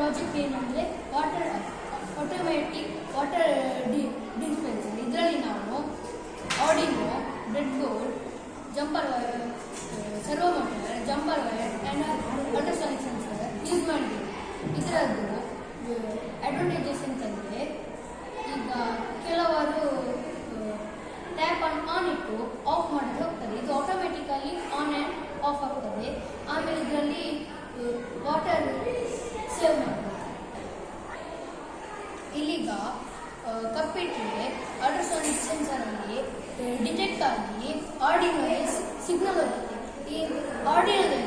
Project ಏನಂದರೆ automatic water dispenser. ಇದರಲ್ಲಿ ನಾವು Arduino, bread board, jumper wire, servo motor, jumper wire and ultrasonic sensor use ಮಾಡಿದ್ದೀವಿ. ಇದರದ್ದು advantages ಅಂತಂದರೆ, ಈಗ ಕೆಲವರು ಟ್ಯಾಪ್ ಆನ್ ಇಟ್ಟು ಆಫ್ ಮಾಡಲು ಹೋಗ್ತದೆ. ಇದು ಆಟೋಮೆಟಿಕಲಿ ಆನ್ ಆ್ಯಂಡ್ ಆಫ್ ಆಗ್ತದೆ. ಆಮೇಲೆ ಇದರಲ್ಲಿ ವಾಟರ್ ಸೇವ್ ಮಾಡ್ಬೋದು. ಇಲ್ಲಿಗ ಕಪ್ಪಿಟ್ಟರೆ ಅಲ್ಟ್ರಾಸಾನಿಕ್ ಸೆನ್ಸರಲ್ಲಿ ಡಿಟೆಕ್ಟ್ ಆಗಿ ಆರ್ಡಿನೋಗೆ ಸಿಗ್ನಲ್ ಹೋಗುತ್ತೆ. ಈ ಆರ್ಡಿನೋದಲ್ಲಿ